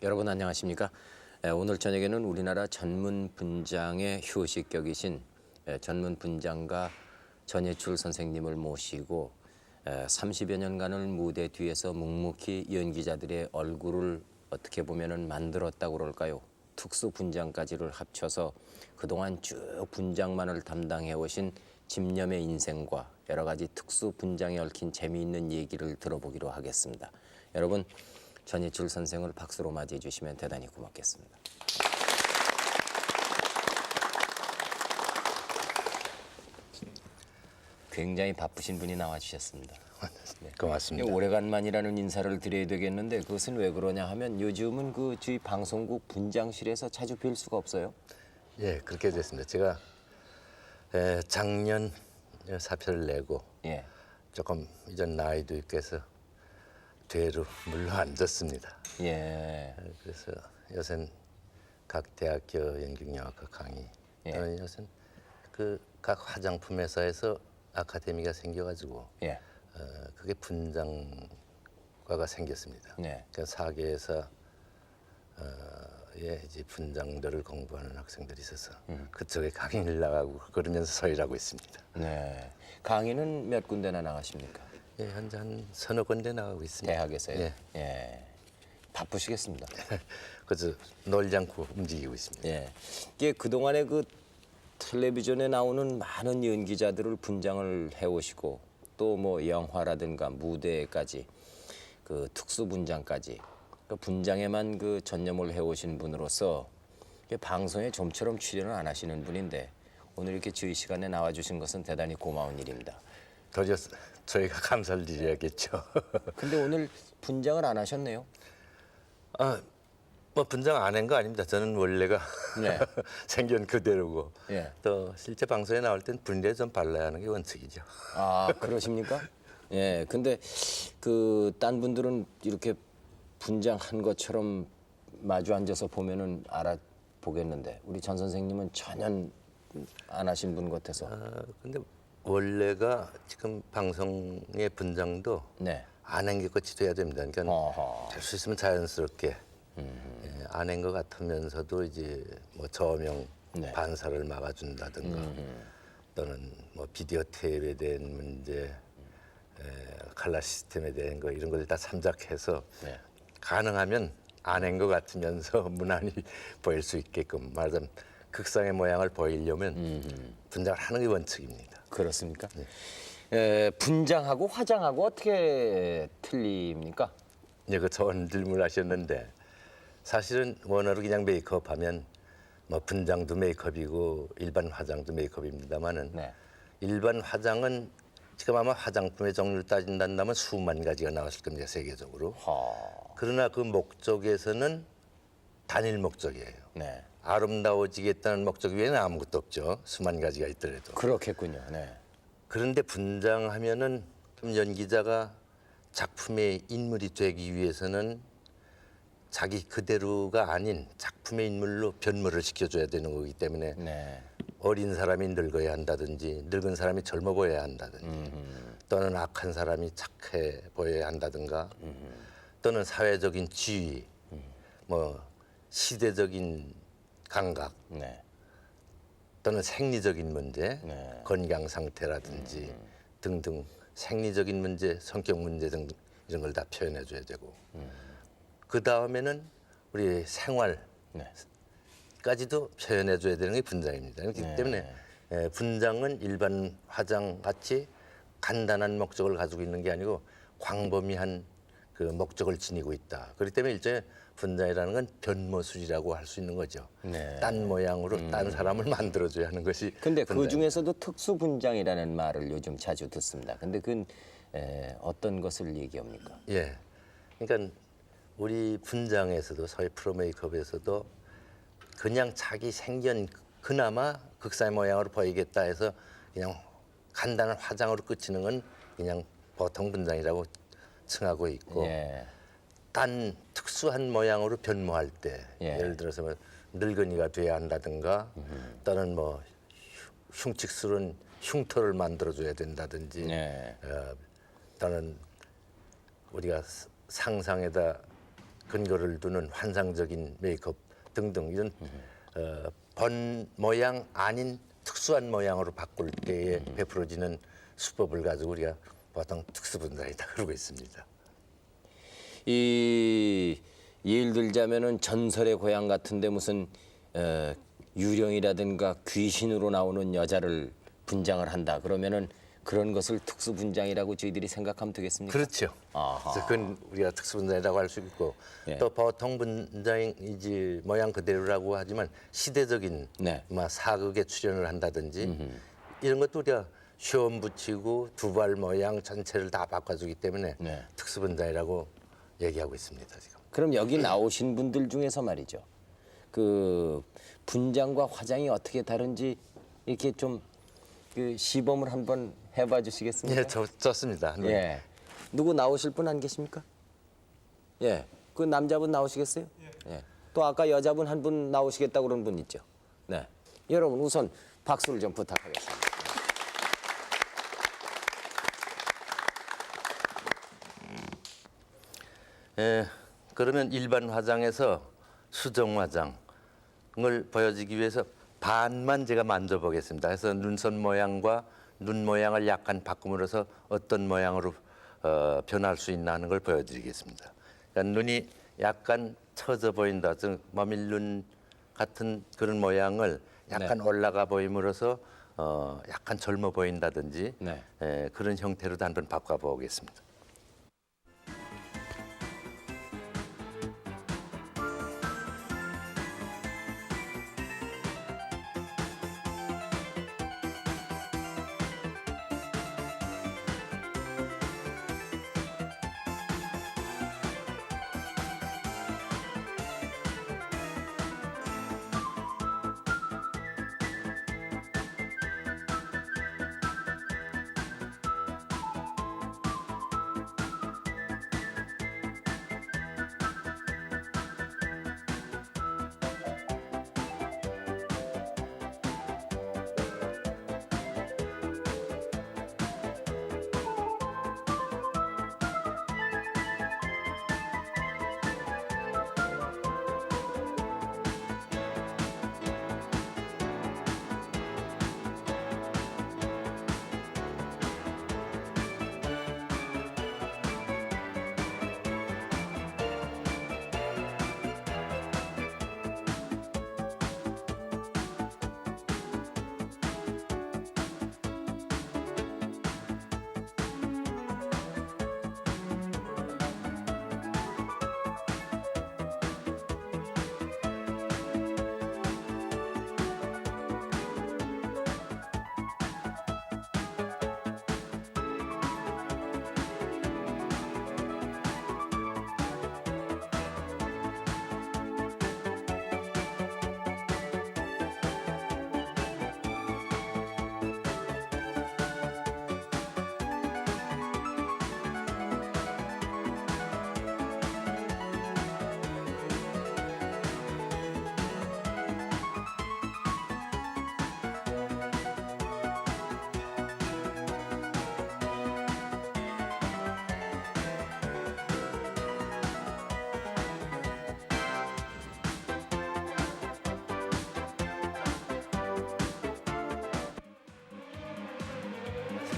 여러분 안녕하십니까? 오늘 저녁에는 우리나라 전문 분장의 휴식격이신 전문 분장가 전예출 선생님을 모시고 30여 년간을 무대 뒤에서 묵묵히 연기자들의 얼굴을 어떻게 보면은 만들었다고 그럴까요? 특수 분장까지를 합쳐서 그동안 쭉 분장만을 담당해 오신 집념의 인생과 여러 가지 특수 분장에 얽힌 재미있는 얘기를 들어보기로 하겠습니다. 여러분 전예출 선생을 박수로 맞이해 주시면 대단히 고맙겠습니다. 굉장히 바쁘신 분이 나와주셨습니다. 네, 고맙습니다. 오래간만이라는 인사를 드려야 되겠는데 그것은 왜 그러냐 하면 요즘은 그 저희 방송국 분장실에서 자주 뵐 수가 없어요. 예, 그렇게 됐습니다. 제가 작년 사표를 내고 예. 조금 이전 나이도 있고 해서 뒤로 물러앉았습니다. 예. 그래서 요새는 각 대학교 연극영화과 강의 예. 또는 요새는 그 각 화장품 회사에서 아카데미가 생겨가지고 예. 그게 분장과가 생겼습니다. 네. 그러니까 사계에서 이제 분장들을 공부하는 학생들이 있어서 그쪽에 강의를 나가고 그러면서 서일하고 있습니다. 네. 강의는 몇 군데나 나가십니까? 예, 현재 한 서너 군데 나가고 있습니다. 대학에서요? 예. 예. 바쁘시겠습니다. 그래서 놀지 않고 움직이고 있습니다. 예. 이게 그동안에 그 텔레비전에 나오는 많은 연기자들을 분장을 해오시고 또 뭐 영화라든가 무대까지 그 특수 분장까지 그 분장에만 그 전념을 해오신 분으로서 방송에 좀처럼 출연을 안 하시는 분인데 오늘 이렇게 저희 시간에 나와주신 것은 대단히 고마운 일입니다. 도리어 저희가 감사를 드려야겠죠. 근데 오늘 분장을 안 하셨네요. 뭐 분장 안 한 거 아닙니다. 저는 원래가 네. 생긴 그대로고 예. 또 실제 방송에 나올 땐 분리에 좀 발라야 하는 게 원칙이죠. 아, 그러십니까? 예. 근데 그 딴 분들은 이렇게 분장한 것처럼 마주 앉아서 보면은 알아보겠는데 우리 전 선생님은 전혀 안 하신 분 같아서. 근데 원래가 지금 방송의 분장도 네. 안 한 게 끝이 돼야 됩니다. 그러니까 어허. 될 수 있으면 자연스럽게 안 한 것 같으면서도 이제 뭐 저명 네. 반사를 막아준다든가 또는 뭐 비디오 테이프에 대한 문제, 칼라 시스템에 대한 거 이런 걸 다 참작해서 네. 가능하면 안 한 것 같으면서 무난히 보일 수 있게끔 말하자면 극상의 모양을 보이려면 분장을 하는 게 원칙입니다. 그렇습니까? 분장하고 화장하고 어떻게 틀립니까? 예, 그 좋은 질문을 하셨는데 사실은 원어로 그냥 메이크업 하면 뭐 분장도 메이크업이고 일반 화장도 메이크업입니다만은 네. 일반 화장은 지금 아마 화장품의 종류를 따진다면 수만 가지가 나왔을 겁니다, 세계적으로. 그러나 그 목적에서는 단일 목적이에요. 네. 아름다워지겠다는 목적 외에는 아무것도 없죠. 수만 가지가 있더라도. 그렇겠군요. 네. 그런데 분장하면은 좀 연기자가 작품의 인물이 되기 위해서는 자기 그대로가 아닌 작품의 인물로 변모를 시켜줘야 되는 거기 때문에 네. 어린 사람이 늙어야 한다든지 늙은 사람이 젊어 보여야 한다든지 또는 악한 사람이 착해 보여야 한다든가 또는 사회적인 지위 뭐 시대적인 감각 네. 또는 생리적인 문제 네. 건강 상태라든지 등등 생리적인 문제 성격 문제 등 이런 걸 다 표현해 줘야 되고 그 다음에는 우리 생활 네. 까지도 표현해 줘야 되는 게 분장입니다. 그렇기 네. 때문에 분장은 일반 화장 같이 간단한 목적을 가지고 있는 게 아니고 광범위한 그 목적을 지니고 있다. 그렇기 때문에 일종의 분장이라는 건 변모술이라고 할 수 있는 거죠. 네. 딴 모양으로 딴 사람을 만들어줘야 하는 것이. 근데 그 분장입니다. 중에서도 특수 분장이라는 말을 요즘 자주 듣습니다. 근데 그건 어떤 것을 얘기합니까? 예, 그러니까 우리 분장에서도 소위 프로 메이크업에서도 그냥 자기 생전 그나마 극사의 모양으로 보이겠다 해서 그냥 간단한 화장으로 끝이는 건 그냥 보통 분장이라고 称하고 있고 예. 딴 특수한 모양으로 변모할 때 예. 예를 들어서 뭐 늙은이가 돼야 한다든가 또는 뭐 흉측스러운 흉터를 만들어줘야 된다든지 예. 또는 우리가 상상에다 근거를 두는 환상적인 메이크업 등등 이런 본 모양 아닌 특수한 모양으로 바꿀 때에 베풀어지는 수법을 가지고 우리가 보통 특수분장이다 그러고 있습니다. 이 예를 들자면은 전설의 고향 같은데 무슨 유령이라든가 귀신으로 나오는 여자를 분장을 한다 그러면은 그런 것을 특수 분장이라고 저희들이 생각하면 되겠습니까? 그렇죠. 아하. 그래서 그건 우리가 특수분장이라고 할 수 있고 예. 또 보통 분장이지 모양 그대로라고 하지만 시대적인 네. 사극에 출연을 한다든지 이런 것도 우리가 시험 붙이고 두발 모양 전체를 다 바꿔주기 때문에 네. 특수분장이라고 얘기하고 있습니다 지금. 그럼 여기 나오신 분들 중에서 말이죠. 그 분장과 화장이 어떻게 다른지 이렇게 좀 그 시범을 한번 해봐 주시겠습니까? 예, 좋습니다. 예. 누구 나오실 분 안 계십니까? 예. 그 남자분 나오시겠어요? 예. 또 아까 여자분 한 분 나오시겠다고 그런 분 있죠. 네. 여러분 우선 박수를 좀 부탁하겠습니다. 예, 그러면 일반 화장에서 수정 화장을 보여주기 위해서 반만 제가 만져보겠습니다. 그래서 눈썹 모양과 눈 모양을 약간 바꿈으로써 어떤 모양으로 변할 수 있나 하는 걸 보여드리겠습니다. 그러니까 눈이 약간 처져 보인다, 즉 머밀눈 같은 그런 모양을 약간 올라가 보임으로써 약간 젊어 보인다든지 네. 그런 형태로도 한번 바꿔보겠습니다.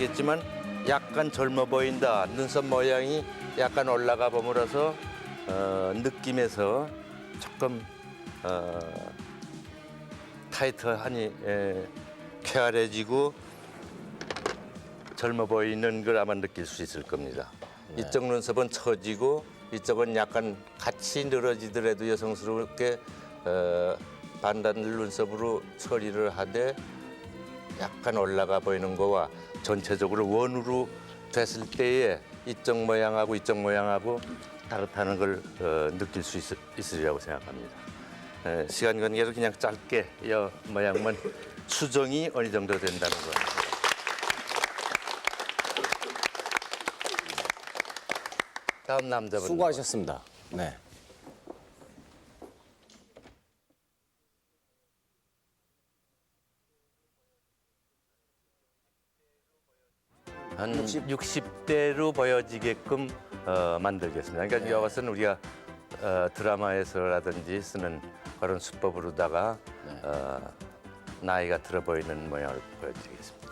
아시겠지만 약간 젊어 보인다. 눈썹 모양이 약간 올라가 봄으로써 느낌에서 조금 타이트하니 쾌활해지고 젊어 보이는 걸 아마 느낄 수 있을 겁니다. 이쪽 눈썹은 처지고 이쪽은 약간 같이 늘어지더라도 여성스럽게 반달 눈썹으로 처리를 하되 약간 올라가 보이는 거와 전체적으로 원으로 됐을 때에 이쪽 모양하고 이쪽 모양하고 다르다는 걸 느낄 수 있으리라고 생각합니다. 시간 관계로 그냥 짧게 이 모양만 수정이 어느 정도 된다는 거. 다음 남자분. 수고하셨습니다. 네. 한 60대로 보여지게끔 만들겠습니다. 그러니까 이와 같은 우리가 드라마에서라든지 쓰는 그런 수법으로다가 나이가 들어 보이는 모양을 보여드리겠습니다.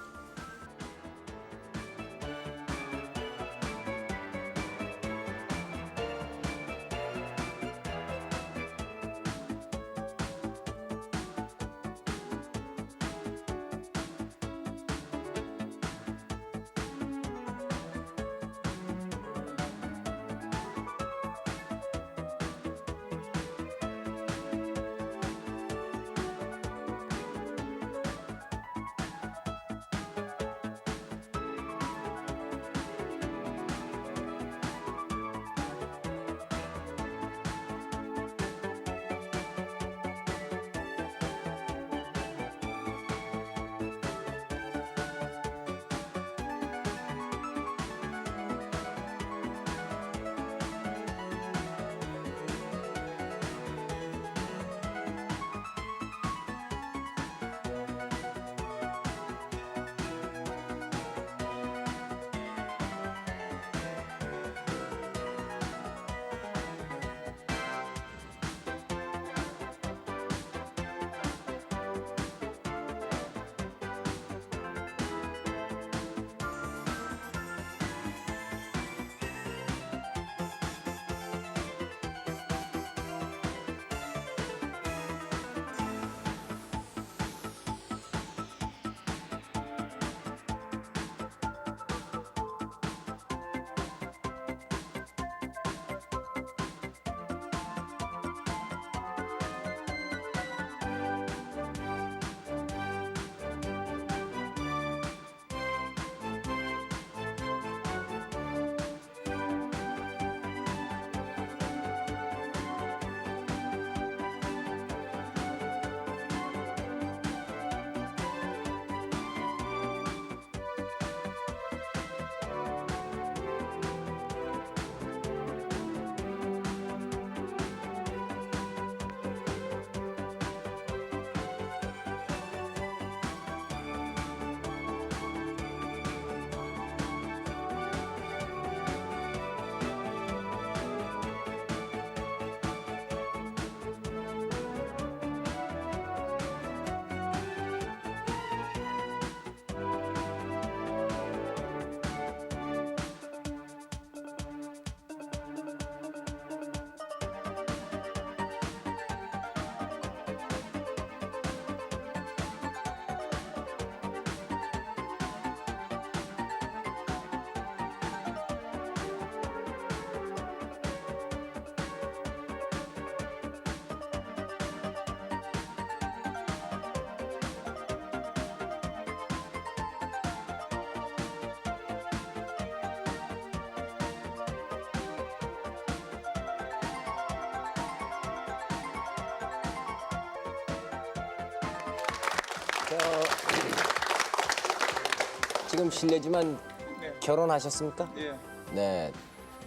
지금 실례지만 네. 결혼하셨습니까? 예, 네.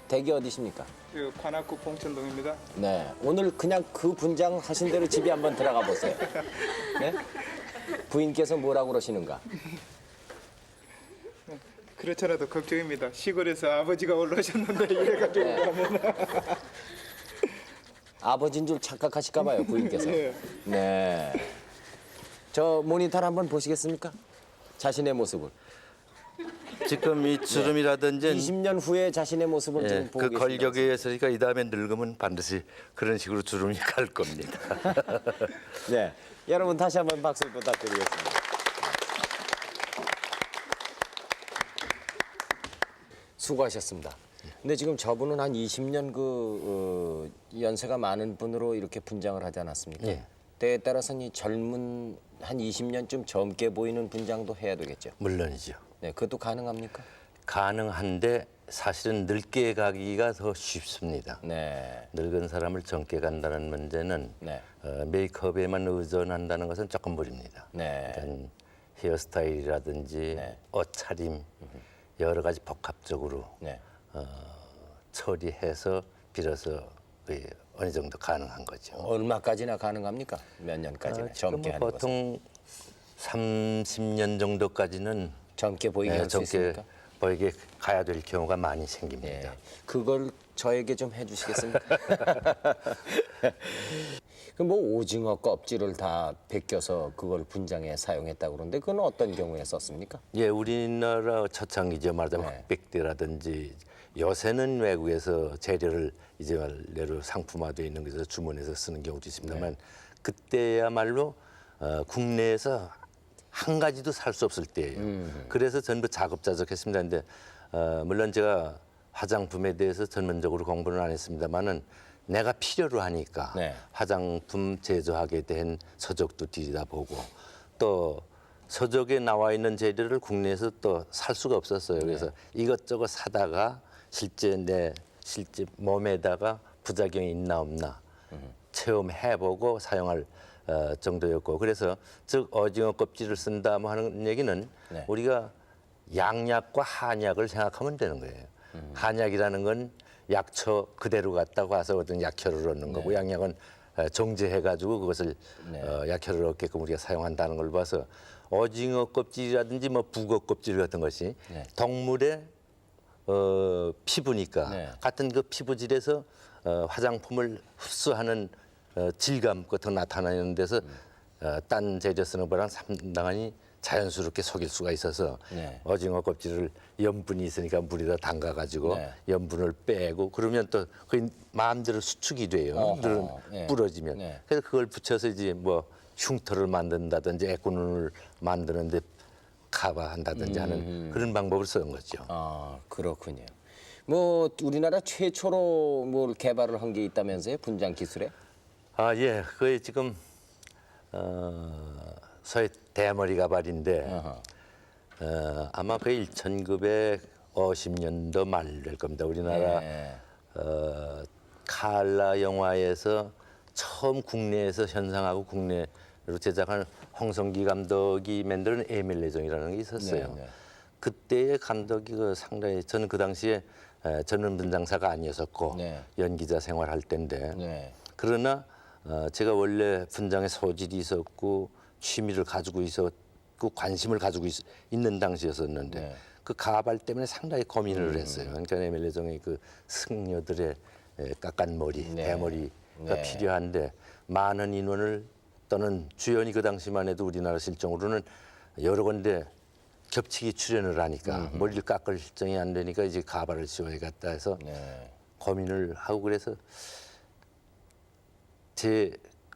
댁이 어디십니까? 그 관악구 봉천동입니다. 네. 오늘 그냥 그 분장 하신 대로 집에 한번 들어가 보세요. 네? 부인께서 뭐라고 그러시는가? 그렇더라도 걱정입니다. 시골에서 아버지가 올라오셨는데 이래가지고 가면 아버지인 줄 착각하실까 봐요, 부인께서. 예. 네. 저 모니터를 한번 보시겠습니까? 자신의 모습을. 지금 이 주름이라든지 20년 후에 자신의 모습을 지금 보고 그 계십니다. 걸격에 의해서니까 이 다음에 늙으면 반드시 그런 식으로 주름이 갈 겁니다. 네. 여러분 다시 한번 박수 부탁드리겠습니다. 수고하셨습니다. 근데 지금 저분은 한 20년 연세가 많은 분으로 이렇게 분장을 하지 않았습니까? 예. 때에 따라서는 이 젊은 한 20년쯤 젊게 보이는 분장도 해야 되겠죠. 물론이죠. 네, 그것도 가능합니까? 가능한데 사실은 늙게 가기가 더 쉽습니다. 네. 늙은 사람을 젊게 간다는 문제는 네. 메이크업에만 의존한다는 것은 조금 무리입니다. 네. 그러니까 헤어스타일이라든지 네. 옷차림 여러 가지 복합적으로 네. 처리해서 비로소 어느 정도 가능한 거죠. 얼마까지나 가능합니까? 몇 년까지나 젊게 하는 것은? 보통 30년 정도까지는 젊게 보이게 할 수 젊게 있습니까? 보이게 가야 될 경우가 많이 생깁니다. 예. 그걸 저에게 좀 해주시겠습니까? 그 뭐 오징어 껍질을 다 벗겨서 그걸 분장에 사용했다고 그러는데 그건 어떤 경우에 썼습니까? 예, 우리나라 초창기죠. 말하자면 네. 흑백대라든지 요새는 외국에서 재료를 이제 말대로 상품화되어 있는 곳에서 주문해서 쓰는 경우도 있습니다만 네. 그때야말로 국내에서 한 가지도 살 수 없을 때예요. 그래서 전부 자급자족했습니다. 근데 물론 제가 화장품에 대해서 전문적으로 공부는 안 했습니다만은 내가 필요로 하니까 네. 화장품 제조하게 된 서적도 들여다보고 또 서적에 나와 있는 재료를 국내에서 또 살 수가 없었어요. 그래서 이것저것 사다가 실제 몸에다가 부작용이 있나 없나 체험해보고 사용할 정도였고 그래서 즉 오징어 껍질을 쓴다 뭐 하는 얘기는 네. 우리가 양약과 한약을 생각하면 되는 거예요. 한약이라는 건 약초 그대로 갖다가 와서 어떤 약효를 얻는 거고 양약은 정제해가지고 그것을 약효를 얻게끔 우리가 사용한다는 걸 봐서 오징어 껍질이라든지 뭐 북어 껍질 같은 것이 동물의 피부니까 네. 같은 그 피부질에서 화장품을 흡수하는 질감 같은 거 나타나는 데서 딴 재료 쓰는 거랑 상당히 자연스럽게 속일 수가 있어서 네. 오징어 껍질을 염분이 있으니까 물에다 담가가지고 네. 염분을 빼고 그러면 또 그 마음대로 수축이 돼요. 어허, 늘은 네. 부러지면. 네. 그래서 그걸 붙여서 이제 뭐 흉터를 만든다든지 애꾸눈을 만드는데 커버한다든지 하는 그런 방법을 쓰는 거죠. 아 그렇군요. 뭐 우리나라 최초로 뭘 개발을 한 게 있다면서요? 분장 기술에? 아, 예. 그게 지금 소위 대머리 가발인데 어허. 아마 거의 1950년도 말 될 겁니다. 우리나라 예. 칼라 영화에서 처음 국내에서 현상하고 국내로 제작한 홍성기 감독이 만든 에밀 레정이라는 게 있었어요. 네, 네. 그때의 감독이 그 상당히 저는 그 당시에 전문 분장사가 아니었었고 네. 연기자 생활할 때인데 네. 그러나 제가 원래 분장에 소질이 있었고 취미를 가지고 있었고 관심을 가지고 있는 당시였었는데 네. 그 가발 때문에 상당히 고민을 했어요. 그러니까 에밀레정의 그 승려들의 깎은 머리, 네. 대머리가 네. 필요한데 많은 인원을 또는 주연이 그 당시만 해도 우리나라 실정으로는 여러 군데 겹치기 출연을 하니까 머리를 깎을 실정이 안 되니까 이제 가발을 씌워야겠다 해서 네. 고민을 하고 그래서 제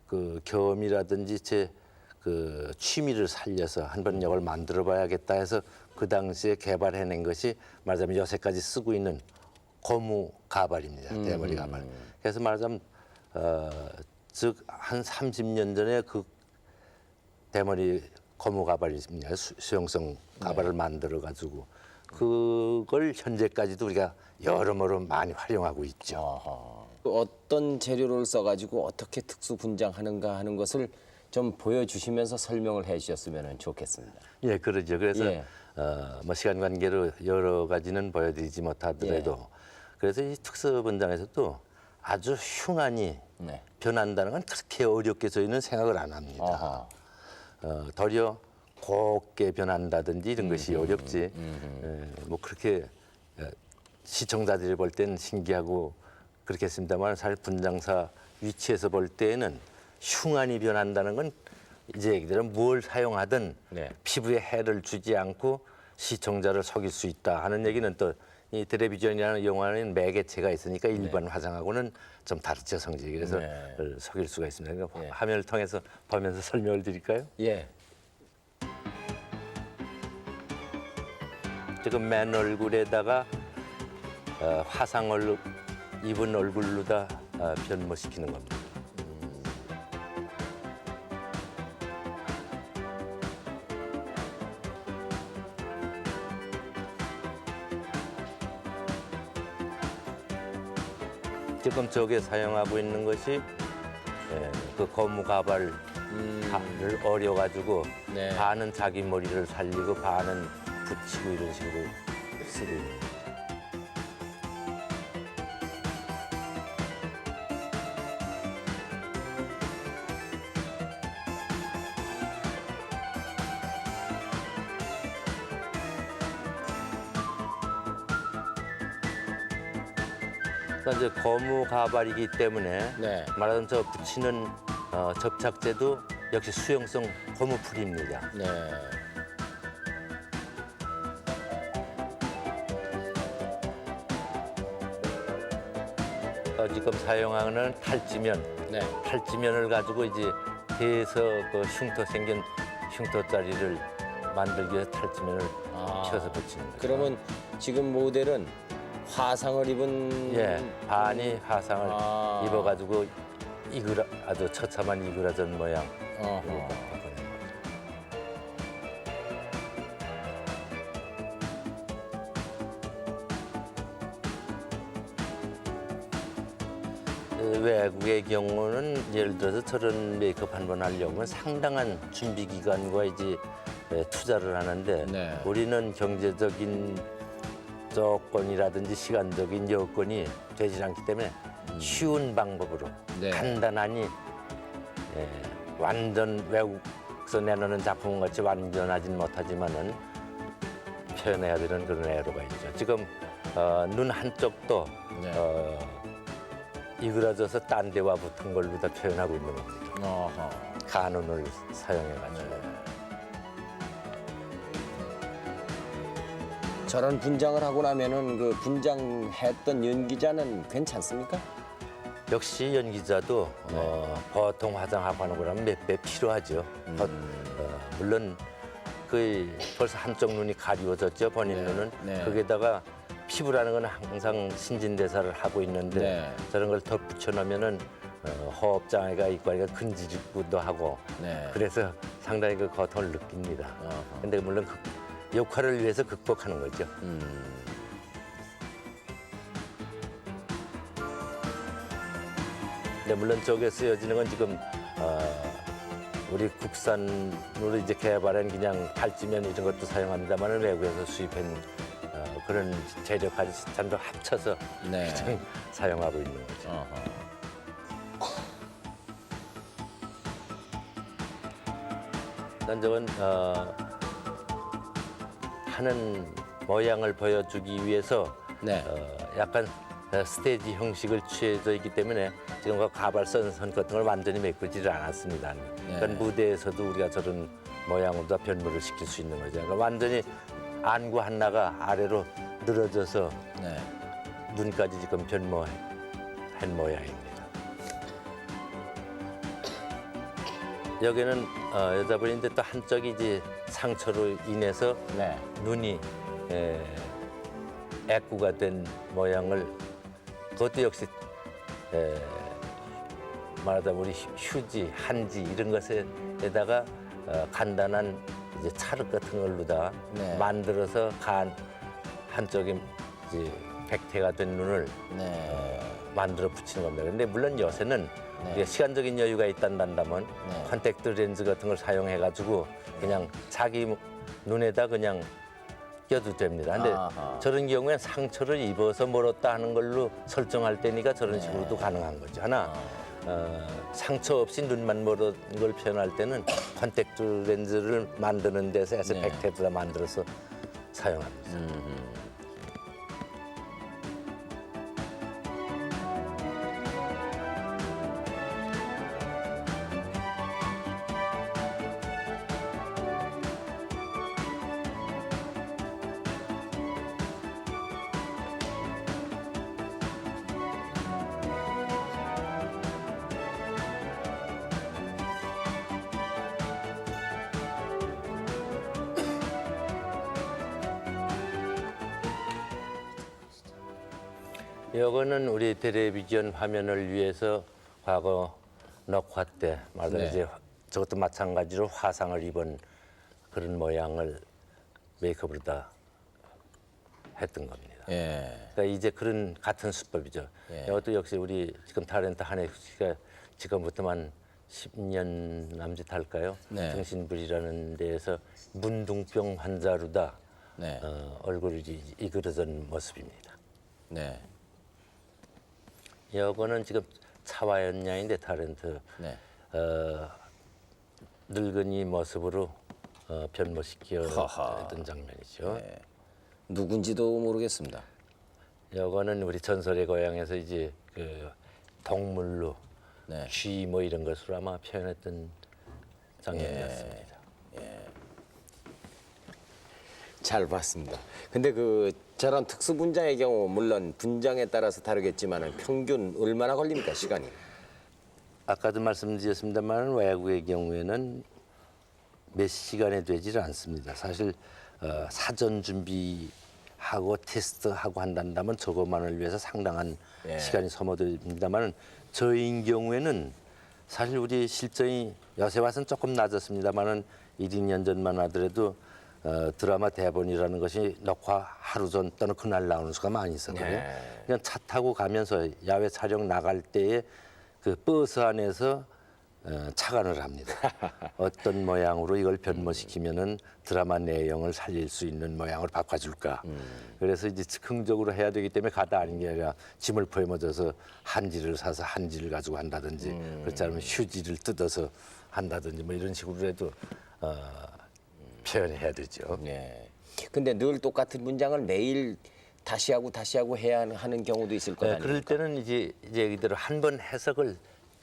그 경험이라든지 제 그 취미를 살려서 한번 이걸 만들어 봐야겠다 해서 그 당시에 개발해낸 것이 말하자면 요새까지 쓰고 있는 고무 가발입니다. 대머리 가발. 그래서 말하자면 즉 한 30년 전에 그 대머리 고무 가발이 있습니다. 수용성 가발을 만들어 가지고 그걸 현재까지도 우리가 여러모로 많이 활용하고 있죠. 아하. 어떤 재료를 써가지고 어떻게 특수 분장하는가 하는 것을 좀 보여주시면서 설명을 해주셨으면 좋겠습니다. 예, 그러죠. 그래서 예. 뭐 시간 관계로 여러 가지는 보여드리지 못하더라도 예. 그래서 이 특수 분장에서도 아주 흉안히 네. 변한다는 건 그렇게 어렵게 저희는 생각을 안 합니다. 아하. 도리어 곱게 변한다든지 이런 것이 어렵지. 뭐 그렇게 시청자들이 볼 때는 신기하고 그렇겠습니다만 사실 분장사 위치에서 볼 때에는 흉안이 변한다는 건 이제 얘기대로 뭘 사용하든 네. 피부에 해를 주지 않고 시청자를 속일 수 있다 하는 얘기는 또 이 텔레비전이라는 영화는 매개체가 있으니까 일반 화장하고는 좀 다르죠 성질이. 그래서 네. 속일 수가 있습니다. 그러니까 예. 화면을 통해서 보면서 설명을 드릴까요? 예. 지금 맨 얼굴에다가 화상을 입은 얼굴로다 변모시키는 겁니다. 지금 저게 사용하고 있는 것이 그 고무 가발을 어려가지고 네. 반은 자기 머리를 살리고 반은 붙이고 이런 식으로 쓰고 있는 거예요. 이제 고무 가발이기 때문에 네. 말하자면 저 붙이는 접착제도 역시 수용성 고무풀입니다. 네. 지금 사용하는 탈지면, 네. 탈지면을 가지고 이제 대에서 그 흉터 생긴 흉터자리를 만들기 위해서 탈지면을 펴서 붙이는 거죠. 그러면 지금 모델은 화상을 입은 예, 반이 화상을 아. 입어가지고 아주 처참한 이그라전 모양. 어허. 외국의 경우는 예를 들어서 저런 메이크업 한 번 하려면 상당한 준비 기간과 이제 투자를 하는데 네. 우리는 경제적인 조건이라든지 시간적인 여건이 되지 않기 때문에 쉬운 방법으로 네. 간단하니 완전 외국에서 내놓는 작품 같이 완전하진 못하지만은 표현해야 되는 그런 애로가 있죠. 지금 눈 한쪽도 네. 이그러져서 딴 데와 붙은 걸로 다 표현하고 있는 겁니다. 어허. 간운을 사용해가지고. 저런 분장을 하고 나면은 그 분장했던 연기자는 괜찮습니까? 역시 연기자도 보통 화장하고 하는 거라면 몇 배 필요하죠. 물론 그 벌써 한쪽 눈이 가리워졌죠. 본인 눈은. 네. 거기에다가 피부라는 건 항상 신진대사를 하고 있는데 네. 저런 걸 덧붙여 놓으면은 호흡 장애가 있고 하니까 근지르기도 하고 네. 그래서 상당히 그 고통을 느낍니다. 어허. 근데 물론 역할을 위해서 극복하는 거죠. 근데 물론 저게 쓰여지는 건 지금 우리 국산으로 이제 개발한 그냥 탈지면 이런 것도 사용합니다만 외국에서 수입한 그런 재료까지 전부 합쳐서 네. 그냥 사용하고 있는 거죠. 어허. 난 저건 하는 모양을 보여주기 위해서 네. 약간 스테이지 형식을 취해져 있기 때문에 지금 그 가발선 선 같은 걸 완전히 메꾸지를 않았습니다. 그러니까 무대에서도 우리가 저런 모양으로 다 변모를 시킬 수 있는 거죠. 그러니까 완전히 안구 하나가 아래로 늘어져서 네. 눈까지 지금 변모한 모양입니다. 여기는 여자분인데 또 한쪽이 이제 상처로 인해서 네. 눈이 애꾸가 된 모양을 그것도 역시 말하자면 우리 휴지, 한지 이런 것에다가 간단한 이제 찰흙 같은 걸로 다 네. 만들어서 한쪽에 이제 백태가 된 눈을 네. 만들어 붙이는 겁니다. 근데 물론 요새는 우리가 시간적인 여유가 있단다면 컨택트 렌즈 같은 걸 사용해가지고 그냥 자기 눈에다 그냥 껴도 됩니다. 근데 아하. 저런 경우에 상처를 입어서 멀었다 하는 걸로 설정할 때니까 저런 식으로도 가능한 거죠. 하나 상처 없이 눈만 멀은 걸 표현할 때는 컨택트 렌즈를 만드는 데서 해서 네. 백태보다 만들어서 사용합니다. 이거는 우리 텔레비전 화면을 위해서 과거 녹화 때 말하자면 네. 이제 저것도 마찬가지로 화상을 입은 그런 모양을 메이크업으로 다 했던 겁니다. 예. 그러니까 이제 그런 같은 수법이죠. 예. 이것도 역시 우리 지금 타렌트 한혜 씨가 지금부터만 10년 남짓 할까요? 네. 정신불이라는 데에서 문둥병 환자로다 네. 얼굴이 이그러진 모습입니다. 네. 이거는 지금 차화연양인데 타렌트 네. 늙은이 모습으로 변모시켜 하하. 던 장면이죠. 누군지도 모르겠습니다. 요거는 우리 전설의 고향에서 이제 그 동물로 네. 쥐 뭐 이런 것으로 아마 표현했던 장면이었습니다. 잘 봤습니다. 근데 그 저런 특수 분장의 경우 물론 분장에 따라서 다르겠지만 평균 얼마나 걸립니까 시간이? 아까도 말씀드렸습니다만 외국의 경우에는 몇 시간에 되질 않습니다. 사실 사전 준비하고 테스트하고 한다면 저것만을 위해서 상당한 예. 시간이 소모됩니다만 저희인 경우에는 사실 우리 실전이 요새 와서는 조금 낮았습니다만은 1, 2년 전만 하더라도 드라마 대본이라는 것이 녹화 하루 전 또는 그날 나오는 수가 많이 있었거든요. 네. 그냥 차 타고 가면서 야외 촬영 나갈 때에 그 버스 안에서 착안을 합니다. 어떤 모양으로 이걸 변모시키면은 드라마 내용을 살릴 수 있는 모양으로 바꿔줄까. 그래서 이제 즉흥적으로 해야 되기 때문에 가다 아닌 게 아니라 짐을 포에머져서 한지를 사서 한지를 가지고 한다든지 그렇지 않으면 휴지를 뜯어서 한다든지 뭐 이런 식으로 해도 표현해야 되죠. 네. 근데 늘 똑같은 문장을 매일 다시 하고 해야 하는 경우도 있을 것 아닙니까? 그럴 때는 이제 이대로 한 번 해석을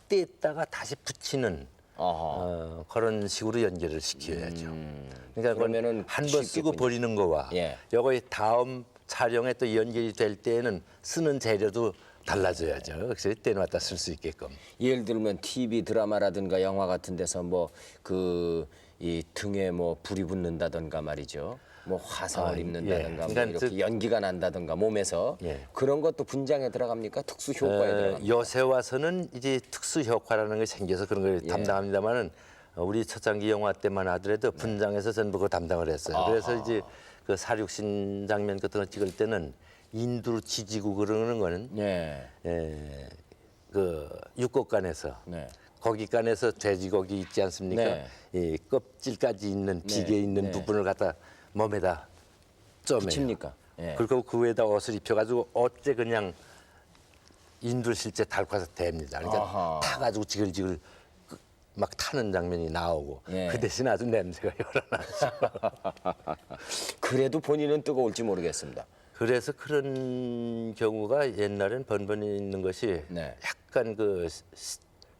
뗐다가 다시 붙이는 그런 식으로 연결을 시켜야죠. 그러니까 그러면은 한 번 쓰고 쉽겠군요. 버리는 거와 예. 요거의 다음 촬영에 또 연결이 될 때에는 쓰는 재료도 달라져야죠. 그래서 때마다 쓸 수 있게끔. 예를 들면 TV 드라마라든가 영화 같은 데서 뭐 그 이 등에 뭐 불이 붙는다든가 말이죠. 뭐 화상을 입는다든가 예. 뭐 그러니까 이렇게 연기가 난다든가 몸에서 예. 그런 것도 분장에 들어갑니까? 특수 효과에 들어갑니까? 요새 와서는 이제 특수 효과라는 게 생겨서 그런 걸 예. 담당합니다만은 우리 초창기 영화 때만 하더라도 분장에서 전부 그거 담당을 했어요. 그래서 이제 그 사육신 장면 같은 거 찍을 때는 인두로 지지고 그러는 거는 네. 그 육고간에서 네. 고기간에서 돼지고기 있지 않습니까? 네. 이 껍질까지 있는 비계 있는 네. 부분을 갖다 몸에다 쪼매요. 붙입니까? 예. 그리고 그 위에다 옷을 입혀가지고 어째 그냥 인두를 실제 달궈서 댑니다. 그러니까 아하. 타가지고 지글지글 막 타는 장면이 나오고 예. 그 대신 아주 냄새가 열어나죠. 그래도 본인은 뜨거울지 모르겠습니다. 그래서 그런 경우가 옛날엔 번번이 있는 것이 네. 약간 그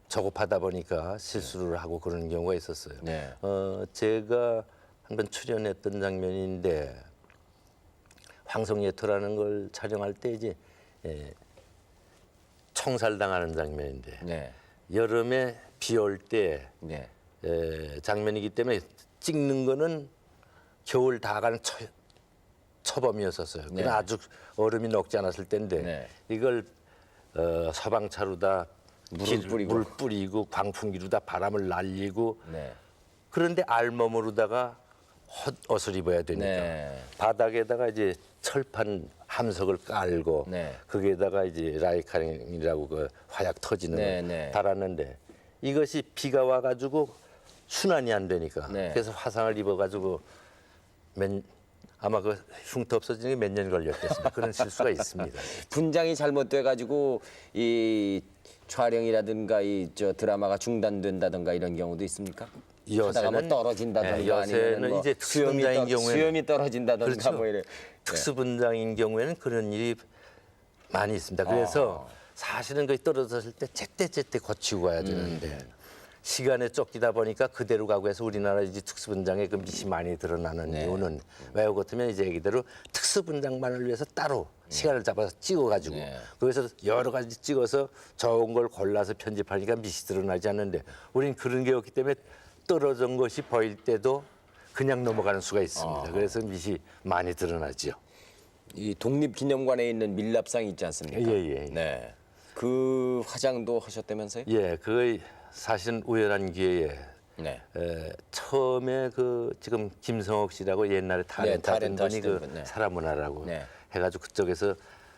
저급하다 보니까 실수를 하고 그런 경우가 있었어요. 네. 제가 한번 출연했던 장면인데 황송예토라는 걸 촬영할 때 이제 총살당하는 장면인데 네. 여름에 비 올 때 네. 장면이기 때문에 찍는 거는 겨울 다 가는 초범이었었어요. 네. 그건 아주 얼음이 녹지 않았을 때인데 네. 이걸 서방차로다 물을 뿌리고. 뿌리고 광풍기로다 바람을 날리고 네. 그런데 알몸으로다가 헛옷을 입어야 되니까 네. 바닥에다가 이제 철판 함석을 깔고 네. 거기에다가 이제 라이카링이라고 그 화약 터지는 네, 걸 네. 달았는데 이것이 비가 와가지고 순환이 안 되니까 네. 그래서 화상을 입어가지고 아마 그 흉터 없어지는 게 몇 년 걸렸겠습니다. 그런 실수가 있습니다. 분장이 잘못돼 가지고 이 촬영이라든가 이 저 드라마가 중단된다든가 이런 경우도 있습니까? 하다가 뭐 요새는- 떨어진다든가 예, 요새는 아니면 뭐 이제 특수분장인 경우에는- 수염이 떨어진다든가 그렇죠. 뭐 이래. 특수분장인 경우에는 그런 일이 많이 있습니다. 그래서 사실은 거의 떨어졌을 때 제때 고치고 가야 되는데 시간에 쫓기다 보니까 그대로 가고 해서 우리나라 이제 특수분장에 그 밑이 많이 드러나는 네. 이유는 외국 같으면 이제 얘기대로 특수분장만을 위해서 따로 시간을 잡아서 찍어가지고 네. 거기서 여러 가지 찍어서 좋은 걸 골라서 편집하니까 밑이 드러나지 않는데 우리는 그런 게 없기 때문에 떨어진 것이 보일 때도 그냥 넘어가는 수가 있습니다. 그래서 밑이 많이 드러나죠. 이 독립기념관에 있는 밀랍상 있지 않습니까? 예. 네. 그 화장도 하셨다면서요? 예, 그 사실은 우연한 기회에 네. 처음에 그 지금 김성옥 씨라고 옛날에 타렌트 하던 타렌트 분이 하시던 그 분, 네. 사람문화라고 네. 해가지고 그쪽에서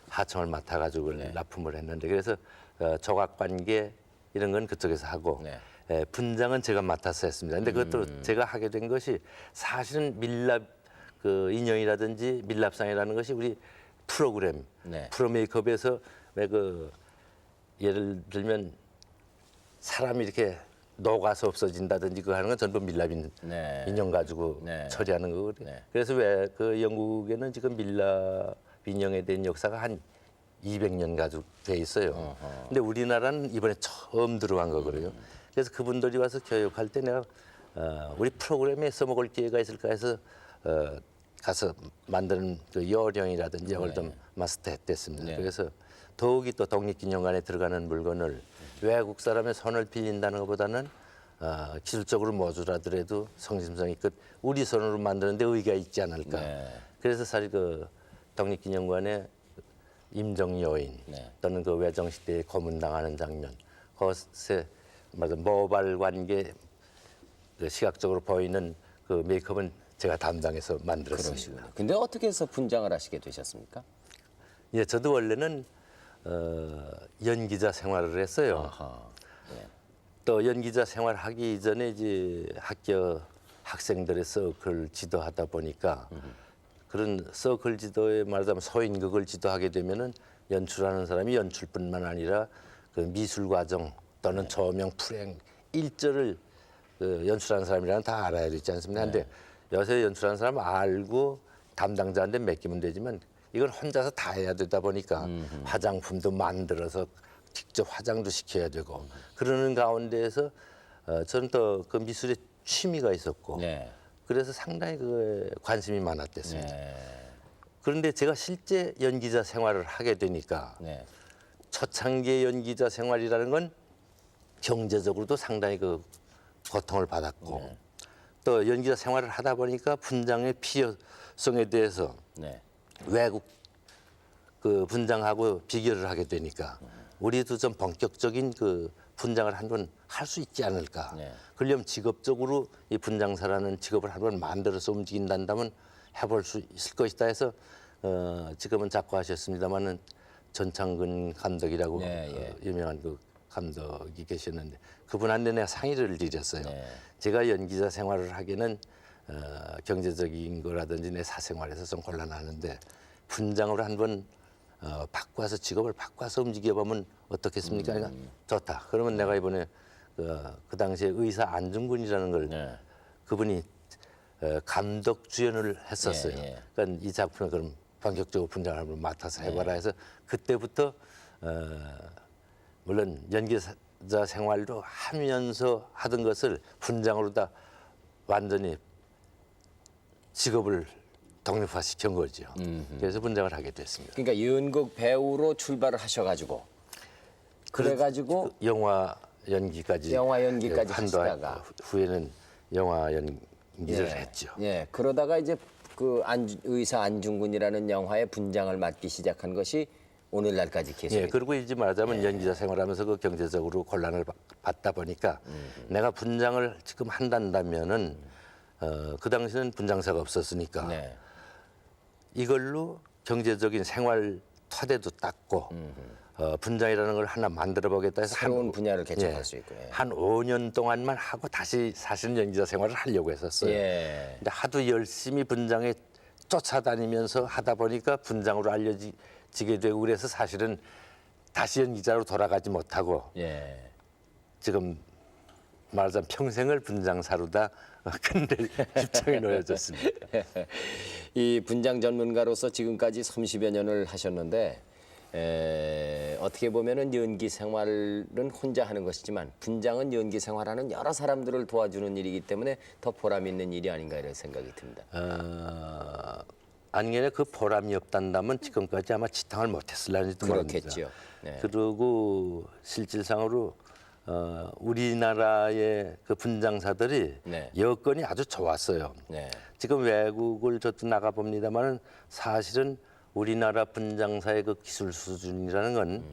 하청을 맡아가지고 납품을 했는데 그래서 조각관계 이런 건 그쪽에서 하고 네. 분장은 제가 맡아서 했습니다. 근데 그것도 제가 하게 된 것이 사실은 밀랍 그 인형이라든지 밀랍상이라는 것이 우리 프로그램 네. 프로메이크업에서 왜 그 예를 들면 사람이 이렇게 녹아서 없어진다든지 그거 하는 건 전부 밀랍 네. 인형 가지고 네. 처리하는 거거든요. 네. 그래서 왜 그 영국에는 지금 밀랍 인형에 대한 역사가 한 200년 가지고 돼 있어요. 근데 우리나라는 이번에 처음 들어간 거거든요. 그래서 그분들이 와서 교육할 때 내가 우리 프로그램에 써먹을 기회가 있을까 해서 가서 만드는 그 요령이라든지 이걸 좀 마스터했댔습니다. 네. 그래서 더욱이 또 독립기념관에 들어가는 물건을 외국 사람의 손을 빌린다는 것보다는 기술적으로 모자라더라도 성심성의 끝 우리 손으로 만드는데 의의가 있지 않을까. 네. 그래서 사실 그 독립기념관에 임정여인 네. 또는 그 외정시대에 고문당하는 장면, 그것에 맞아 모발 관계 그 시각적으로 보이는 그 메이크업은 제가 담당해서 만들었습니다. 그러시군요. 근데 어떻게 해서 분장을 하시게 되셨습니까? 예, 저도 원래는 연기자 생활을 했어요. 아하. 또 연기자 생활하기 이전에 이제 학교 학생들의 서클 지도하다 보니까 그런 서클 지도에 말하자면 소인극을 지도하게 되면은 연출하는 사람이 연출뿐만 아니라 그 미술 과정 또는 조명, 풀행 일절을 그 연출하는 사람이라는 다 알아야 되지 않습니까? 근데 요새 연출하는 사람 알고 담당자한테 맡기면 되지만 이걸 혼자서 다 해야 되다 보니까 화장품도 만들어서 직접 화장도 시켜야 되고 그러는 가운데에서 저는 또 그 미술에 취미가 있었고 네. 그래서 상당히 그 관심이 많았댔습니다. 네. 그런데 제가 실제 연기자 생활을 하게 되니까 네. 초창기의 연기자 생활이라는 건 경제적으로도 상당히 그 고통을 받았고 또 연기자 생활을 하다 보니까 분장의 필요성에 대해서 네. 외국 그 분장하고 비교를 하게 되니까 우리도 좀 본격적인 그 분장을 한번 할 수 있지 않을까. 네. 그러려면 직업적으로 이 분장사라는 직업을 한번 만들어서 움직인다면 해볼 수 있을 것이다 해서 지금은 작고하셨습니다마는 전창근 감독이라고 네, 유명한 그 감독이 계셨는데 그분한테 내가 상의를 드렸어요. 네. 제가 연기자 생활을 하기는 경제적인 거라든지 내 사생활에서 좀 곤란하는데 분장으로 한번 바꿔서 직업을 바꿔서 움직여보면 어떻겠습니까? 그러니까 좋다. 그러면 내가 이번에 그 당시에 의사 안중근이라는 걸 네. 그분이 감독 주연을 했었어요. 예, 예. 그러니까 이 작품에 그럼 본격적으로 분장을 한번 맡아서 해봐라 해서 그때부터 물론 연기자 생활도 하면서 하던 것을 분장으로 다 완전히 직업을 독립화시킨 거죠. 그래서 분장을 하게 됐습니다. 그러니까 연극 배우로 출발을 하셔가지고 그래가지고 영화 연기까지 영화 연기까지 한동안 하시다가. 후에는 영화 연기를 했죠. 예. 그러다가 이제 그 의사 안중근이라는 영화의 분장을 맡기 시작한 것이 오늘날까지 계속. 예, 그리고 이제 말하자면 연기자 생활하면서 그 경제적으로 곤란을 받다 보니까 내가 분장을 지금 한다면은 그 당시는 분장사가 없었으니까 네. 이걸로 경제적인 생활 토대도 닦고 분장이라는 걸 하나 만들어 보겠다 해서 새로운 분야를 개척할 수 있고. 예. 한 5년 동안만 하고 다시 사실은 연기자 생활을 하려고 했었어요. 예. 근데 하도 열심히 분장에 쫓아다니면서 하다 보니까 분장으로 알려지게 되고 그래서 사실은 다시 연기자로 돌아가지 못하고 예. 지금 말하자면 평생을 분장사로다 끝낼 입장에 놓여졌습니다. 이 분장 전문가로서 지금까지 30여 년을 하셨는데 어떻게 보면은 연기 생활은 혼자 하는 것이지만 분장은 연기 생활하는 여러 사람들을 도와주는 일이기 때문에 더 보람 있는 일이 아닌가 이런 생각이 듭니다. 아니면 그 보람이 없단다면 지금까지 아마 지탕을 못했을라는지도 모릅니다. 그렇겠죠. 네. 그리고 실질상으로 우리나라의 그 분장사들이 네. 여건이 아주 좋았어요. 네. 지금 외국을 저도 나가 봅니다만은 사실은 우리나라 분장사의 그 기술 수준이라는 건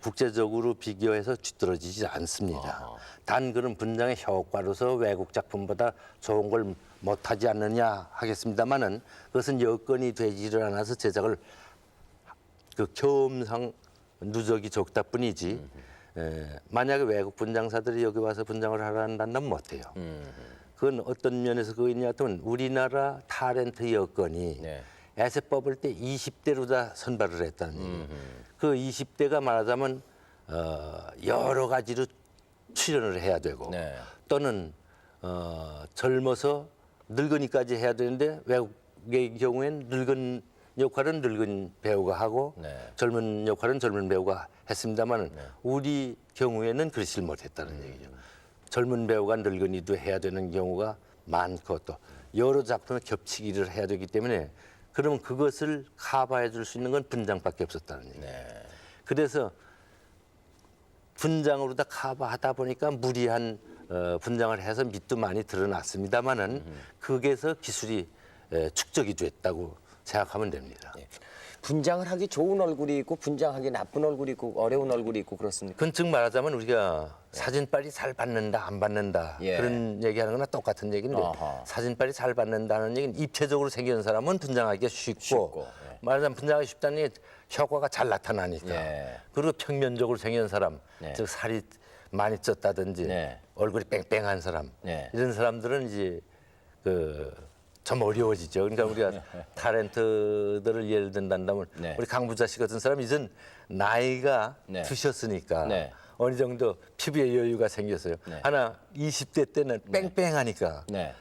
국제적으로 비교해서 뒤떨어지지 않습니다. 단 그런 분장의 효과로서 외국 작품보다 좋은 걸 못하지 않느냐 하겠습니다만은 그것은 여건이 되지를 않아서 제작을 그 경험상 누적이 적다 뿐이지 만약에 외국 분장사들이 여기 와서 분장을 하라 한다면 못해요. 그건 어떤 면에서 그거냐 하면 우리나라 탤런트 여건이 네. 에세 뽑을 때 20대로 다 선발을 했다는 얘기예요. 그 20대가 말하자면 여러 가지로 출연을 해야 되고 네. 또는 젊어서 늙으니까지 해야 되는데 외국의 경우엔 늙은 역할은 늙은 배우가 하고 네. 젊은 역할은 젊은 배우가 했습니다만 우리 경우에는 그러질 못했다는 얘기죠. 젊은 배우가 늙은이도 해야 되는 경우가 많고 또 여러 작품에 겹치기를 해야 되기 때문에 그러면 그것을 커버해 줄 수 있는 건 분장밖에 없었다는 얘기죠. 그래서 분장으로 다 커버하다 보니까 무리한 분장을 해서 밑도 많이 드러났습니다만은 거기에서 기술이 축적이 됐다고 생각하면 됩니다. 분장을 하기 좋은 얼굴이 있고 분장하기 나쁜 얼굴이 있고 어려운 얼굴이 있고 그렇습니까? 그건 즉 말하자면 우리가 사진빨이 잘 받는다 안 받는다 예. 그런 얘기하는 거나 똑같은 얘기인데 어허. 사진빨이 잘 받는다는 얘기는 입체적으로 생긴 사람은 분장하기가 쉽고 예. 말하자면 분장하기 쉽다는 게 효과가 잘 나타나니까 예. 그리고 평면적으로 생긴 사람 네. 즉 살이 많이 쪘다든지 네. 얼굴이 뺑뺑한 사람 네. 이런 사람들은 이제 좀 어려워지죠. 그러니까 우리가 탤런트들을 예를 든다면 네. 우리 강부자 씨 같은 사람 이젠 나이가 네. 드셨으니까 네. 어느 정도 피부에 여유가 생겼어요. 네. 하나 20대 때는 뺑뺑하니까 네.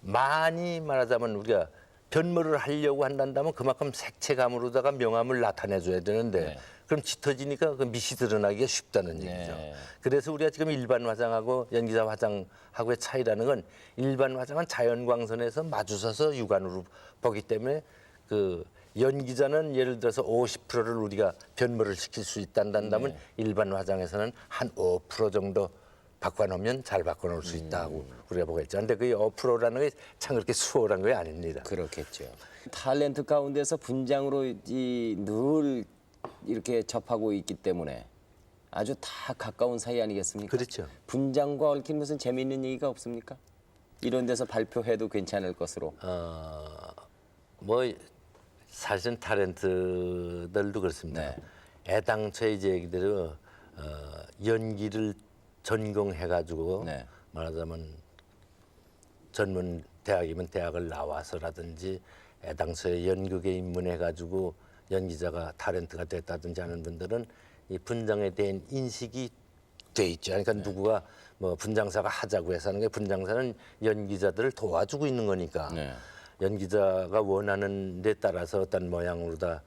많이 말하자면 우리가 변모를 하려고 한다면 그만큼 색채감으로다가 명암을 나타내줘야 되는데 네. 그럼 짙어지니까 그 밑이 드러나기가 쉽다는 얘기죠. 네. 그래서 우리가 지금 일반 화장하고 연기자 화장하고의 차이라는 건 일반 화장은 자연광선에서 마주서서 육안으로 보기 때문에 그 연기자는 예를 들어서 50%를 우리가 변모를 시킬 수 있다면 네. 일반 화장에서는 한 5% 정도 바꿔놓으면 잘 바꿔놓을 수 있다고 우리가 보겠죠. 근데 그 5%라는 게 참 그렇게 수월한 게 아닙니다. 그렇겠죠. 탤런트 가운데서 분장으로 늘 이렇게 접하고 있기 때문에 아주 다 가까운 사이 아니겠습니까? 그렇죠. 분장과 얽힌 무슨 재미있는 얘기가 없습니까? 이런 데서 발표해도 괜찮을 것으로. 뭐 사실은 탤런트들도 그렇습니다. 네. 애당초에 이제 얘기대로 연기를 전공해가지고 네. 말하자면 전문 대학이면 대학을 나와서라든지 애당초에 연극에 입문해가지고 연기자가 탤런트가 됐다든지 하는 분들은 이 분장에 대한 인식이 돼 있죠. 그러니까 누구가 뭐 분장사가 하자고 해서 하는 게 분장사는 연기자들을 도와주고 있는 거니까 네. 연기자가 원하는 데 따라서 어떤 모양으로 다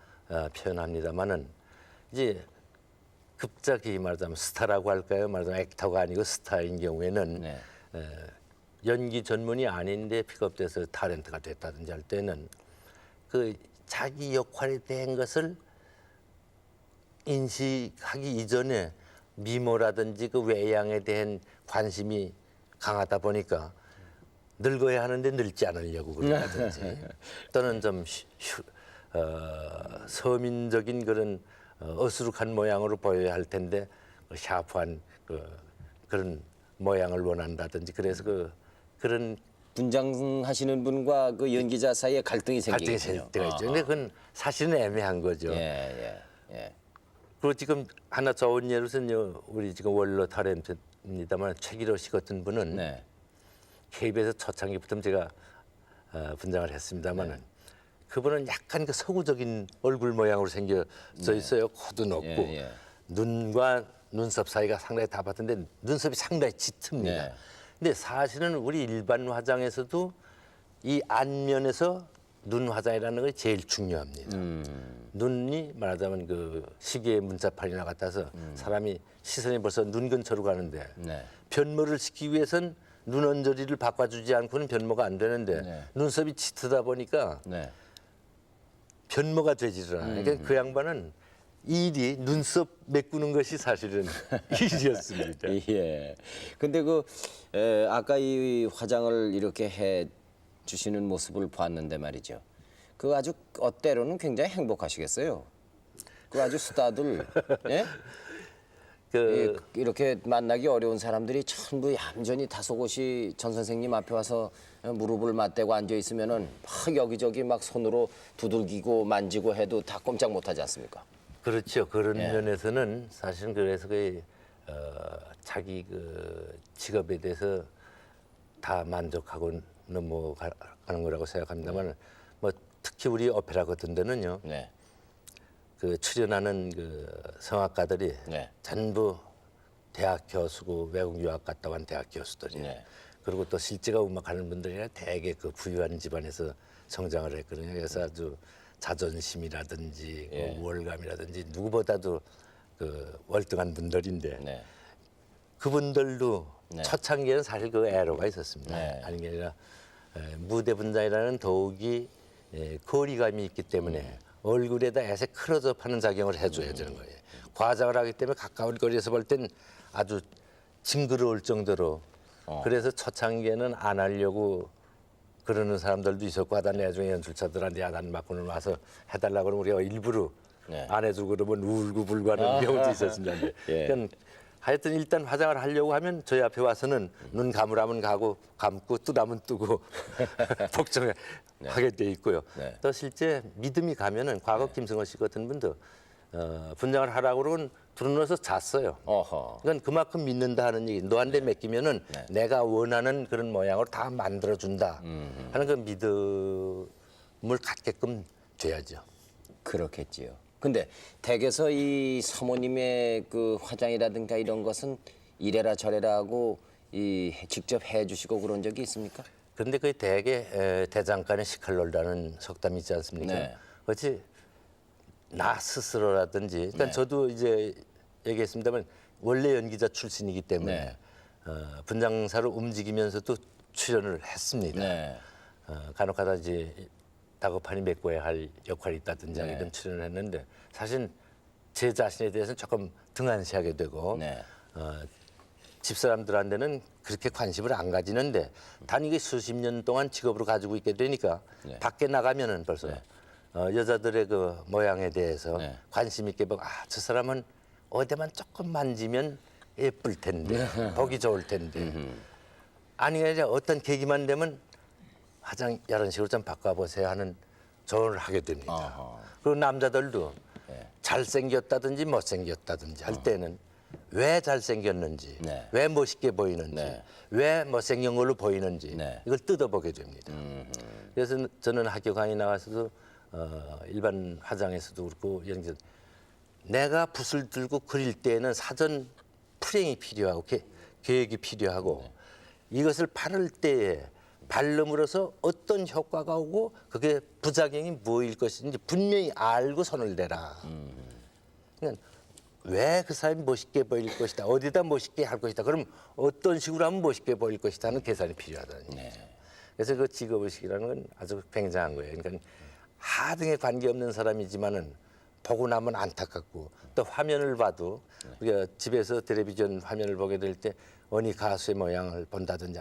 표현합니다만은 이제 급작이 말하자면 스타라고 할까요? 말하자면 액터가 아니고 스타인 경우에는 네. 연기 전문이 아닌데 픽업돼서 탤런트가 됐다든지 할 때는 그 자기 역할에 대한 것을 인식하기 이전에 미모라든지 그 외양에 대한 관심이 강하다 보니까 늙어야 하는데 늙지 않으려고 그런다든지 또는 좀 서민적인 그런 어수룩한 모양으로 보여야 할 텐데 샤프한 그런 모양을 원한다든지 그래서 그런 분장하시는 분과 그 연기자 사이에 갈등이 갈등이 생기겠군요. 생 때가 있죠. 근데 그건 사실은 애매한 거죠. 예, 예, 예. 그리고 지금 하나 좋은 예로서는 우리 지금 원로 탤런트입니다만 최기로 씨 같은 분은 네. KBS 초창기부터 제가 분장을 했습니다만은 그분은 약간 그 서구적인 얼굴 모양으로 생겨져 있어요. 코도 높고 예, 예. 눈과 눈썹 사이가 상당히 다 봤는데 눈썹이 상당히 짙습니다. 네. 근데 사실은 우리 일반 화장에서도 이 안면에서 눈 화장이라는 게 제일 중요합니다. 눈이 말하자면 그 시계의 문자판이나 같아서 사람이 시선이 벌써 눈 근처로 가는데 네. 변모를 시키기 위해선 눈 언저리를 바꿔주지 않고는 변모가 안 되는데 네. 눈썹이 짙다 보니까 네. 변모가 되지를 않아요. 그러니까 그 양반은 일이 눈썹 메꾸는 것이 사실은 일이었습니다. 예. 근데 아까 이 화장을 이렇게 해 주시는 모습을 봤는데 말이죠. 그 아주 때로는 굉장히 행복하시겠어요. 그 아주 스타들, 예? 이렇게 만나기 어려운 사람들이 전부 얌전히 다소곳이 전 선생님 앞에 와서 무릎을 맞대고 앉아 있으면은 막 여기저기 막 손으로 두들기고 만지고 해도 다 꼼짝 못하지 않습니까? 그렇죠. 그런 예. 면에서는 사실은 그래서 자기 그 직업에 대해서 다 만족하고 넘어가는 거라고 생각합니다만 뭐 특히 우리 오페라 같은 데는요. 네. 그 출연하는 그 성악가들이 네. 전부 대학 교수고 외국 유학 갔다 온 대학 교수들이에요. 네. 그리고 또 실제가 음악하는 분들이 대개 그 부유한 집안에서 성장을 했거든요. 그래서 아주 자존심이라든지 예. 그 우월감이라든지 누구보다도 그 월등한 분들인데 네. 그분들도 네. 초창기에는 사실 그 애로가 있었습니다. 네. 아닌 게 아니라 무대 분장이라는 더욱이 거리감이 있기 때문에 얼굴에다 애새 클로즈업하는 작용을 해줘야 되는 거예요. 과장을 하기 때문에 가까운 거리에서 볼 땐 아주 징그러울 정도로 그래서 초창기에는 안 하려고 그러는 사람들도 있었고 하다 나중에 연출자들한테 야단 맞고는 와서 해달라고 그러면 우리가 일부러 네. 안 해주고 그러면 울고불고 하는 경우도 있었습니다. 예. 그러니까 하여튼 일단 화장을 하려고 하면 저희 앞에 와서는 눈 감으라면 가고 감고 뜨라면 뜨고 복종을 하게 돼 있고요. 네. 또 실제 믿음이 가면은 과거 김승호 씨 같은 분도 분장을 하라고 그러면 들어누워서 잤어요. 어허. 그러니까 그만큼 믿는다 하는 얘기. 너한테 맡기면은 내가 원하는 그런 모양으로 다 만들어준다 하는 그 믿음을 갖게끔 돼야죠. 그렇겠지요. 근데 댁에서 이 사모님의 그 화장이라든가 이런 것은 이래라 저래라 하고 직접 해주시고 그런 적이 있습니까? 그런데 그 대개 대장간의 시칼놀라는 속담이 있지 않습니까? 네. 그렇지 나 스스로라든지 일단 네. 저도 이제 얘기했습니다만 원래 연기자 출신이기 때문에 네. 분장사로 움직이면서도 출연을 했습니다. 네. 간혹가다 이제 다급하니 메꿔야 할 역할이 있다든지 네. 하게 좀 출연을 했는데 사실 제 자신에 대해서는 조금 등한시하게 되고 네. 집사람들한테는 그렇게 관심을 안 가지는데 단 이게 수십 년 동안 직업으로 가지고 있게 되니까 네. 밖에 나가면은 벌써 여자들의 그 모양에 대해서 네. 관심 있게 보고 저 사람은 어디만 조금 만지면 예쁠 텐데 보기 좋을 텐데 아니 아니라 어떤 계기만 되면 화장 이런 식으로 좀 바꿔보세요 하는 조언을 하게 됩니다. 어허. 그리고 남자들도 잘생겼다든지 못생겼다든지 할 때는 왜 잘생겼는지, 네. 왜 멋있게 보이는지, 네. 왜 못생긴 걸로 보이는지 네. 이걸 뜯어보게 됩니다. 그래서 저는 학교 강의 나가서도 일반 화장에서도 그렇고 이런 게 내가 붓을 들고 그릴 때에는 사전 풀행이 필요하고 계획이 필요하고 이것을 바를 때에 바름으로써 어떤 효과가 오고 그게 부작용이 뭐일 것인지 분명히 알고 손을 대라. 그러니까 왜 그 사람이 멋있게 보일 것이다. 어디다 멋있게 할 것이다. 그럼 어떤 식으로 하면 멋있게 보일 것이다 하는 계산이 필요하다는 얘기죠. 그래서 그 직업의식이라는 건 아주 굉장한 거예요. 그러니까 하등에 관계없는 사람이지만은 보고 나면 안타깝고 또 화면을 봐도 우리가 집에서 텔레비전 화면을 보게 될 때 어느 가수의 모양을 본다든지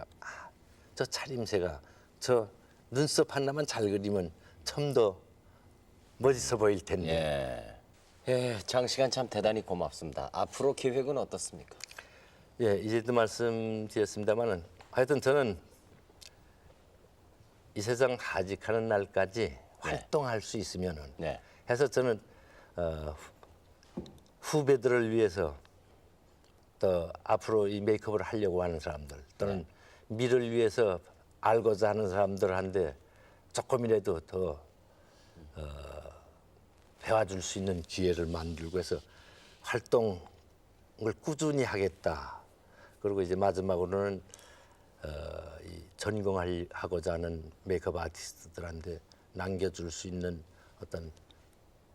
저 차림새가 저 눈썹 하나만 잘 그리면 좀 더 멋있어 보일 텐데. 예, 장시간 참 대단히 고맙습니다. 앞으로 계획은 어떻습니까? 예, 이제도 말씀드렸습니다만은 하여튼 저는 이 세상 하직하는 날까지 활동할 수 있으면은 네. 해서 저는 후배들을 위해서 또 앞으로 이 메이크업을 하려고 하는 사람들 또는 미를 위해서 알고자 하는 사람들한테 조금이라도 더 배워줄 수 있는 기회를 만들고 해서 활동을 꾸준히 하겠다. 그리고 이제 마지막으로는 이 전공하고자 하는 메이크업 아티스트들한테 남겨줄 수 있는 어떤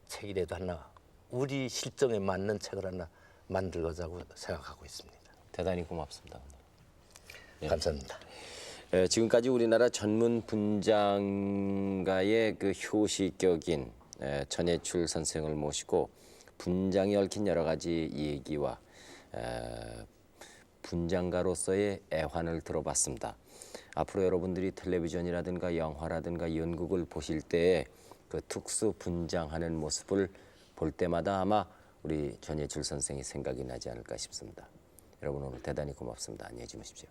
책이라도 하나 우리 실정에 맞는 책을 하나 만들고자고 생각하고 있습니다. 대단히 고맙습니다. 감사합니다. 지금까지 우리나라 전문 분장가의 그 효시격인 전예출 선생을 모시고 분장에 얽힌 여러 가지 얘기와 분장가로서의 애환을 들어봤습니다. 앞으로 여러분들이 텔레비전이라든가 영화라든가 연극을 보실 때에 그 특수 분장하는 모습을 볼 때마다 아마 우리 전예출 선생이 생각이 나지 않을까 싶습니다. 여러분 오늘 대단히 고맙습니다. 안녕히 주무십시오.